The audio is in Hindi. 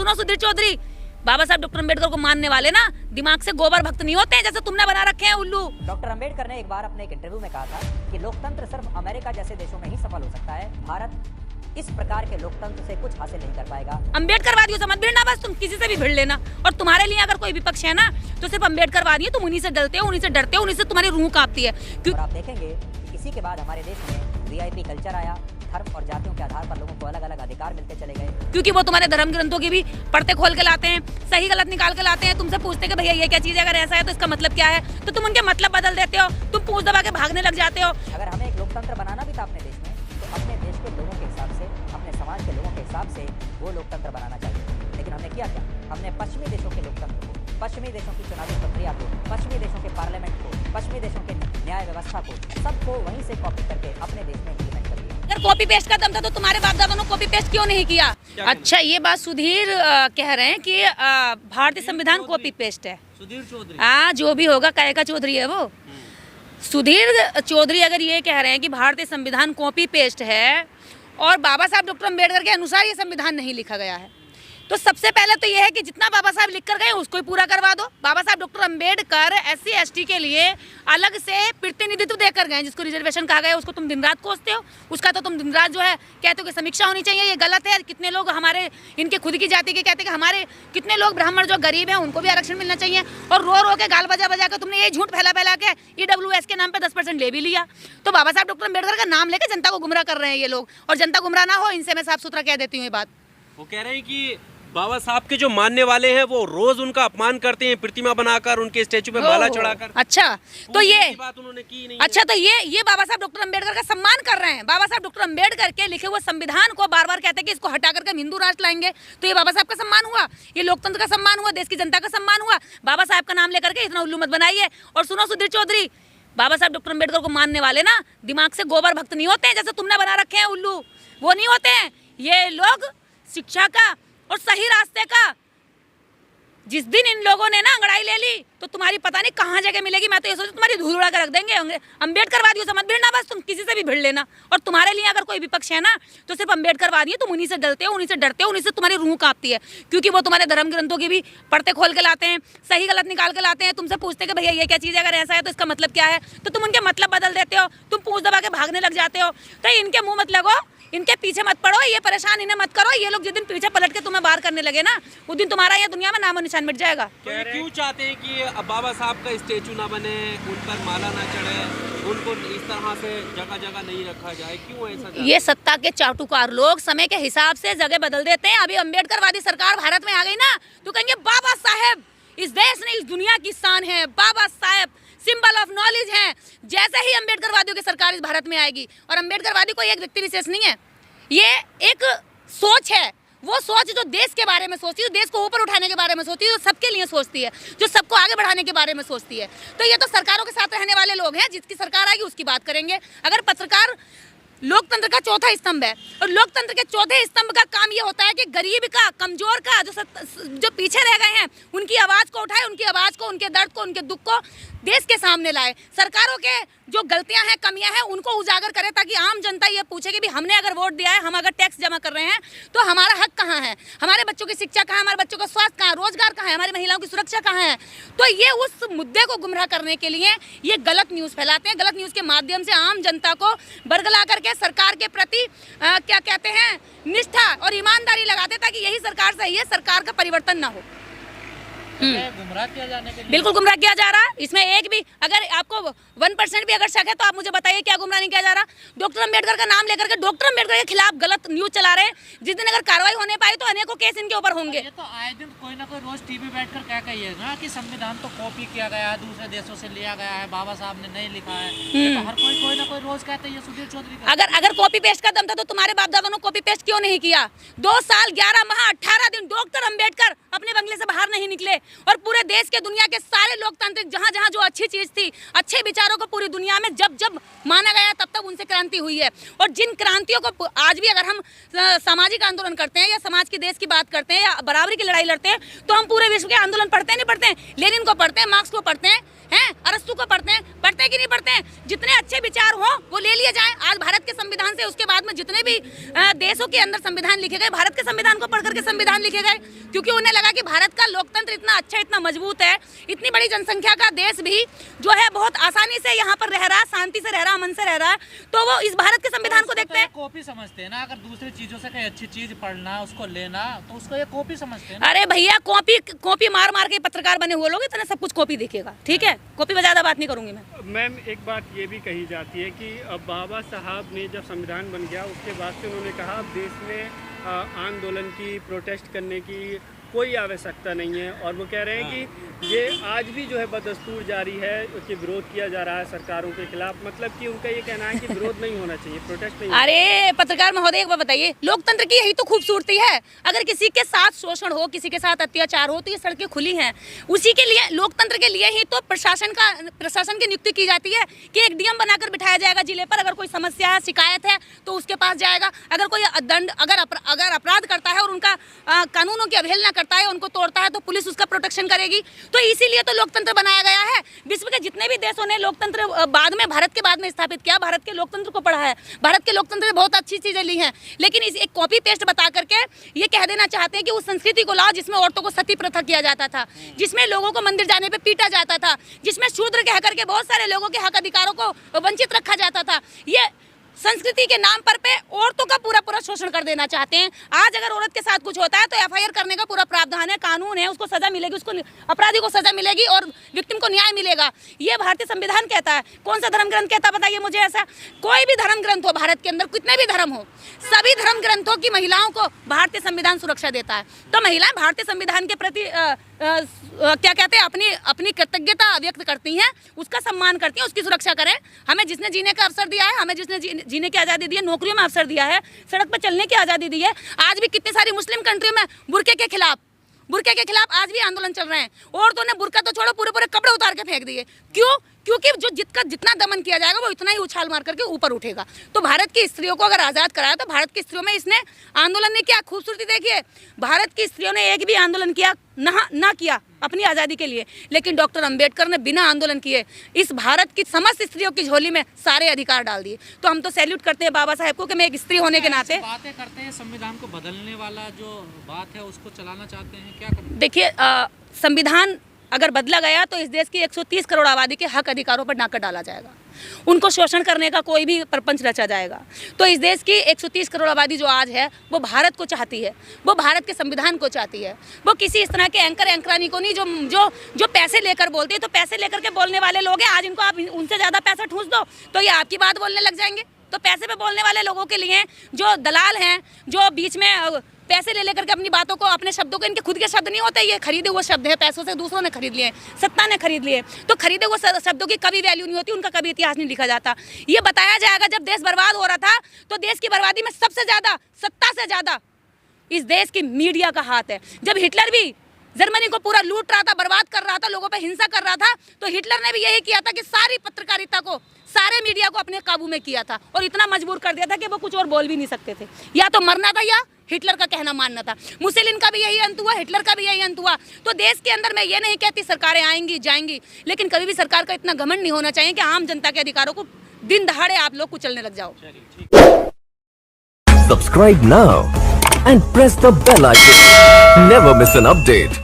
सुनो सुधीर चौधरी, बाबा साहब डॉक्टर अम्बेडकर को मानने वाले ना दिमाग से गोबर भक्त नहीं होते हैं जैसे तुमने बना रखे हैं उल्लू। डॉक्टर अम्बेडकर ने एक बार अपने एक इंटरव्यू में कहा था कि लोकतंत्र सिर्फ अमेरिका जैसे देशों में ही सफल हो सकता है, भारत इस प्रकार के लोकतंत्र से कुछ हासिल नहीं कर पाएगा। अम्बेडकरवादियों से मत भिड़ना, बस तुम किसी से भी भिड़ लेना। और तुम्हारे लिए अगर कोई विपक्ष है ना तो सिर्फ अम्बेडकरवादी है, तुम उन्हीं से डरते हो, उन्हीं से डरते हो, उन्हीं से तुम्हारी रूह कांपती है। और आप देखेंगे कि इसी के बाद हमारे देश में वीआईपी कल्चर आया, धर्म और जातियों के आधार पर लोगों को अलग अलग अधिकार मिलते चले गए, क्योंकि वो तुम्हारे धर्म ग्रंथों की भी पढ़ते खोल के लाते हैं, सही गलत निकाल के लाते हैं, तुमसे पूछते हैं कि भैया ये क्या चीज है, अगर ऐसा है तो इसका मतलब क्या है, तो तुम उनके मतलब बदल देते हो, तुम पूछ दबा के भागने लग जाते हो। अगर हमें एक लोकतंत्र बनाना भी था अपने देश में तो अपने देश के लोगों के हिसाब से, अपने समाज के लोगों के हिसाब से वो लोकतंत्र बनाना चाहिए। लेकिन हमने किया क्या? हमने पश्चिमी देशों के लोकतंत्र को, पश्चिमी देशों की चुनावी प्रक्रिया को, पश्चिमी देशों के पार्लियामेंट को, पश्चिमी देशों के न्याय व्यवस्था को, सबको वहीं से कॉपी करके अपने देश में इम्प्लीमेंट कर दिया। अगर कॉपी पेस्ट का दम था तो तुम्हारे बाप दादा ने कॉपी पेस्ट क्यों नहीं किया? अच्छा, ये बात सुधीर कह रहे हैं कि भारतीय संविधान कॉपी पेस्ट है। सुधीर चौधरी, हाँ, जो भी होगा, काय का चौधरी है वो। सुधीर चौधरी अगर ये कह रहे हैं कि भारतीय संविधान कॉपी पेस्ट है और बाबा साहब डॉक्टर अम्बेडकर के अनुसार ये संविधान नहीं लिखा गया है, तो सबसे पहले तो ये है कि जितना बाबा साहब लिख कर गए उसको ही पूरा करवा दो। बाबा साहब डॉक्टर अम्बेडकर SC ST के लिए अलग से प्रतिनिधित्व देकर गए, जिसको रिजर्वेशन कहा गया, उसको तुम दिन रात कोसते हो, उसका तो तुम दिन रात जो है कहते हो कि समीक्षा होनी चाहिए, ये गलत है। कितने लोग हमारे इनके खुद की जाति के कहते हैं कि हमारे कितने लोग ब्राह्मण जो गरीब हैं उनको भी आरक्षण मिलना चाहिए, और रो रो के गाल बजा बजा के तुमने ये झूठ फैला फैला के EWS के नाम पर 10% ले भी लिया। तो बाबा साहब डॉक्टर अम्बेडकर का नाम लेकर जनता को गुमराह कर रहे हैं ये लोग, और जनता गुमराह ना हो, इनसे मैं साफ सुथरा कह देती हूँ ये बात। वो कह रहे हैं कि बाबा साहब के जो मानने वाले हैं वो रोज उनका अपमान करते हैं, प्रतिमा बनाकर उनके स्टेचू पे माला चढ़ाकर। अच्छा, तो ये बात उन्होंने की नहीं। अच्छा, तो ये बाबा साहब डॉक्टर अम्बेडकर का सम्मान कर रहे हैं। बाबा साहब डॉक्टर अम्बेडकर के लिखे हुए संविधान को बार बार कहते हैं कि इसको हटा करके हम हिंदू राष्ट्र लाएंगे, तो ये बाबा साहब का सम्मान हुआ, ये लोकतंत्र का सम्मान हुआ, देश की जनता का सम्मान हुआ। बाबा साहब का नाम लेकर के इतना उल्लू मत बनाइए। और सुनो सुधीर चौधरी, बाबा साहब डॉक्टर अम्बेडकर को मानने वाले ना दिमाग से गोबर भक्त नहीं होते हैं जैसे तुमने बना रखे हैं उल्लू, वो नहीं होते हैं। ये लोग शिक्षा का और सही रास्ते का, जिस दिन इन लोगों ने ना अंगड़ाई ले ली तो तुम्हारी पता नहीं कहाँ जगह मिलेगी। मैं तो ये सोचती तुम्हारी धूल उड़ा कर रख देंगे। अम्बेडकरवादियों से मत भिड़ना, बस तुम किसी से भी भिड़ लेना। और तुम्हारे लिए अगर कोई विपक्ष है ना तो सिर्फ अम्बेडकरवादी है, तुम उन्हीं से डरते हो, उन्हीं से डरते हो, उन्हीं से तुम्हारी रूह कांपती है, क्योंकि वो तुम्हारे धर्म ग्रंथों की भी पढ़ते खोल के लाते हैं, सही गलत निकाल के लाते हैं, तुमसे पूछते हैं कि भैया ये क्या चीज़ है, अगर ऐसा है तो इसका मतलब क्या है, तो तुम उनके मतलब बदल देते हो, तुम पूछ दबा के भागने लग जाते हो। तो इनके मुँह मत लगो, इनके पीछे मत पड़ो, ये परेशान इन्हें मत करो। ये लोग जिस दिन पीछे पलट के तुम्हें बाहर करने लगे ना, उस दिन तुम्हारा ये दुनिया में नामो निशान मिट जाएगा। क्यों चाहते हैं कि अब बाबा साहब का स्टेचू ना बने, उन पर माला ना चढ़े, उनको इस तरह से जगह जगह नहीं रखा जाए, क्यों ऐसा? ये सत्ता के चाटुकार लोग समय के हिसाब से जगह बदल देते हैं। अभी अम्बेडकरवादी सरकार भारत में आ गई ना तो कहेंगे बाबा साहेब इस देश ने इस दुनिया की शान है, Baba Saheb symbol of knowledge है। जैसे ही अम्बेडकरवादियों की सरकार इस भारत में आएगी, और अम्बेडकरवादी कोई एक व्यक्ति विशेष नहीं है, ये एक सोच है, वो सोच जो देश के बारे में सोचती है, देश को ऊपर उठाने के बारे में सोचती है, जो सबके लिए सोचती है, जो सबको आगे बढ़ाने के बारे में सोचती है। तो ये तो सरकारों के साथ रहने वाले लोग हैं, जिसकी सरकार आएगी उसकी बात करेंगे। अगर पत्रकार लोकतंत्र का चौथा स्तंभ है, और लोकतंत्र के चौथे स्तंभ का काम ये होता है कि गरीब का, कमजोर का, जो पीछे रह गए हैं उनकी आवाज़ को उठाए, उनकी आवाज़ को, उनके दर्द को, उनके दुख को देश के सामने लाए। सरकारों के जो गलतियां हैं, कमियां हैं, उनको उजागर करे, ताकि आम जनता ये पूछे कि भी हमने अगर वोट दिया है, हम अगर टैक्स जमा कर रहे हैं तो हमारा हक कहाँ है, हमारे बच्चों की शिक्षा कहाँ है, हमारे बच्चों का स्वास्थ्य कहाँ है, रोजगार कहाँ है, हमारी महिलाओं की सुरक्षा कहाँ है। तो ये उस मुद्दे को गुमराह करने के लिए ये गलत न्यूज़ फैलाते हैं। गलत न्यूज़ के माध्यम से आम जनता को बरगला करके सरकार के प्रति क्या कहते हैं, निष्ठा और ईमानदारी लगाते, ताकि यही सरकार सही है, सरकार का परिवर्तन ना हो। गुमराह किया जाने के लिए बिल्कुल गुमराह किया जा रहा है। इसमें एक भी अगर आपको 1% भी अगर शक है तो आप मुझे बताइए क्या गुमराह नहीं किया जा रहा। डॉक्टर अम्बेडकर का नाम लेकर के डॉक्टर अम्बेडकर के खिलाफ गलत न्यूज चला रहे हैं। जिस दिन अगर कार्रवाई होने पाई तो अनेकों केस इनके ऊपर होंगे। ये तो आए दिन कोई ना कोई रोज टीवी बैठकर क्या कहिएगा कि संविधान तो कॉपी किया गया है, दूसरे देशों से लिया गया है, बाबा साहब ने नहीं लिखा है। ये तो हर कोई ना कोई रोज कहते हैं। सुधीर चौधरी अगर कॉपी पेस्ट का दम था तो तुम्हारे बाप दादा ने कॉपी पेस्ट क्यों नहीं किया? 2 साल 11 माह 18 दिन डॉक्टर अम्बेडकर अपने बंगले से बाहर नहीं निकले, और पूरे देश के दुनिया के सारे लोकतांत्रिक जहां जो अच्छी चीज थी, अच्छे विचारों को पूरी दुनिया में जब माना गया तब उनसे क्रांति हुई है। और जिन क्रांतियों को आज भी अगर हम सामाजिक आंदोलन करते हैं या समाज के देश की बात करते हैं या बराबरी की लड़ाई लड़ते हैं तो हम पूरे विश्व के आंदोलन पढ़ते हैं, नहीं पढ़ते हैं? लेनिन को पढ़ते हैं, मार्क्स को पढ़ते हैं, अरस्तु को पढ़ते हैं कि नहीं पढ़ते हैं? जितने अच्छे विचार हो वो ले लिए जाएं। आज भारत के संविधान से उसके बाद में जितने भी देशों के अंदर संविधान लिखे गए, भारत के संविधान को पढ़ करके संविधान लिखे गए। क्योंकि उन्हें लगा कि भारत का लोकतंत्र इतना अच्छा, इतना मजबूत है, इतनी बड़ी जनसंख्या का देश भी जो है बहुत आसानी से यहाँ पर रह रहा है, शांति से रह रहा है, अमन से रह रहा है, तो वो इस भारत के संविधान को देखते हैं। कॉपी समझते हैं ना, अगर दूसरी चीजों से कोई अच्छी चीज पढ़ना, उसको लेना, तो उसको ये कॉपी समझते हैं ना। अरे भैया, कॉपी मार मार के पत्रकार बने हुए लोग, इतना सब कुछ कॉपी दिखेगा, ठीक है। कॉपी में ज्यादा बात नहीं करूंगी मैं। मैम, एक बात ये भी कही जाती है कि बाबा साहब ने जब संविधान बन गया उसके बाद से उन्होंने कहा अब देश में आंदोलन की, प्रोटेस्ट करने की कोई आवश्यकता नहीं है, और वो कह रहे हैं कि ये आज भी जो है बदस्तूर जारी है कि विरोध किया जा रहा है सरकारों के खिलाफ। मतलब कि उनका ये कहना है कि विरोध नहीं होना चाहिए, प्रोटेस्ट नहीं। अरे पत्रकार महोदय, एक बार बताइए, लोकतंत्र की यही तो खूबसूरती है। अगर किसी के साथ शोषण हो, किसी के साथ अत्याचार हो, तो ये सड़कें खुली हैं। उसी के लिए, लोकतंत्र के लिए ही तो प्रशासन की नियुक्ति की जाती है कि एक डीएम बनाकर बिठाया जाएगा जिले पर। अगर कोई समस्या है, शिकायत है, तो उसके पास जाएगा। अगर कोई अगर अपराध करता है और उनका कानूनों की अवहेलना करता है, उनको तोड़ता है, तो पुलिस उसका प्रोटेक्शन करेगी। तो इसीलिए तो लोकतंत्र बनाया गया है। विश्व के जितने भी देशों ने लोकतंत्र बाद में, भारत के बाद में स्थापित किया, भारत के लोकतंत्र को पढ़ा है, भारत के लोकतंत्र से बहुत अच्छी चीजें ली हैं, लेकिन इस एक कॉपी पेस्ट बता करके ये कह देना चाहते हैं कि उस संस्कृति को लाओ जिसमें औरतों को सती प्रथा किया जाता था, जिसमें लोगों को मंदिर जाने पे पीटा जाता था, जिसमें शूद्र कह करके बहुत सारे लोगों के हक अधिकारों को वंचित रखा जाता था। ये संस्कृति के नाम पर पे औरतों का पूरा शोषण कर देना चाहते हैं। आज अगर औरत के साथ कुछ होता है तो एफआईआर करने का पूरा प्रावधान है, कानून है, उसको सजा मिलेगी, उसको अपराधी को सजा मिलेगी और विक्टिम को न्याय मिलेगा। ये भारतीय संविधान कहता है। कौन सा धर्म ग्रंथ कहता है बताइए मुझे ऐसा? कोई भी धर्म ग्रंथ हो भारत के अंदर, कितने भी धर्म हो, सभी धर्म ग्रंथों की महिलाओं को भारतीय संविधान सुरक्षा देता है। तो महिलाएं भारतीय संविधान के प्रति क्या कहते हैं, अपनी कृतज्ञता व्यक्त करती हैं, उसका सम्मान करती हैं, उसकी सुरक्षा करें। हमें जिसने जीने का अवसर दिया है, हमें जिसने जीने की आज़ादी दी है, नौकरियों में अवसर दिया है, सड़क पर चलने की आज़ादी दी है। आज भी कितनी सारी मुस्लिम कंट्रियों में बुर्के के खिलाफ आज भी आंदोलन चल रहे हैं। औरतों ने बुर्का तो छोड़ो, पूरे कपड़े उतार के फेंक दिए। क्यों? क्योंकि जो जितना दमन किया जाएगा वो इतना ही उछाल मार करके ऊपर उठेगा। तो भारत की स्त्रियों को अगर आज़ाद कराया, तो भारत की स्त्रियों में इसने आंदोलन ने क्या खूबसूरती देखी है। भारत की स्त्रियों ने एक भी आंदोलन किया ना किया अपनी आज़ादी के लिए, लेकिन डॉक्टर अंबेडकर ने बिना आंदोलन किए इस भारत की समस्त स्त्रियों की झोली में सारे अधिकार डाल दिए। तो हम तो सैल्यूट करते हैं बाबा साहेब को कि मैं एक स्त्री होने के नाते। बातें करते हैं, संविधान को बदलने वाला जो बात है उसको चलाना चाहते हैं, क्या करें? देखिए, संविधान अगर बदला गया तो इस देश की 130 करोड़ आबादी के हक अधिकारों पर नाका डाला जाएगा, उनको शोषण करने का कोई भी प्रपंच रचा जाएगा। तो इस देश की 130 करोड़ आबादी जो आज है वो भारत को चाहती है, वो भारत के संविधान को चाहती है। वो किसी इस तरह के एंकरानी को नहीं जो पैसे लेकर बोलते हैं। तो पैसे लेकर के बोलने वाले लोग हैं, आज इनको आप उनसे ज़्यादा पैसा ठूस दो तो ये आपकी बात बोलने लग जाएंगे। तो पैसे पे बोलने वाले लोगों के लिए जो दलाल हैं, जो बीच में पैसे ले लेकर के अपनी बातों को, अपने शब्दों को, इनके खुद के शब्द नहीं होते, ये खरीदे हुए शब्द है, पैसों से दूसरों ने खरीद लिए, सत्ता ने खरीद लिए। तो खरीदे हुए शब्दों की कभी वैल्यू नहीं होती, उनका कभी इतिहास नहीं लिखा जाता। ये बताया जाएगा जब देश बर्बाद हो रहा था, तो देश की बर्बादी में सबसे ज़्यादा, सत्ता से ज़्यादा इस देश की मीडिया का हाथ है। जब हिटलर भी जर्मनी को पूरा लूट रहा था, बर्बाद कर रहा था, लोगों पे हिंसा कर रहा था, तो हिटलर ने भी यही किया था कि सारी पत्रकारिता को, सारे मीडिया को अपने काबू में किया था और इतना मजबूर कर दिया था कि वो कुछ और बोल भी नहीं सकते थे। या तो मरना था या हिटलर का कहना मानना था। मुसोलिनी का भी यही अंत हुआ, हिटलर का भी यही अंत हुआ। तो देश के अंदर मैं ये नहीं कहती सरकारें आएंगी जाएंगी, लेकिन कभी भी सरकार का इतना घमंड नहीं होना चाहिए कि आम जनता के अधिकारों को दिन दहाड़े आप लोग कुचलने लग जाओ। Subscribe now and press the bell icon. Never miss an update.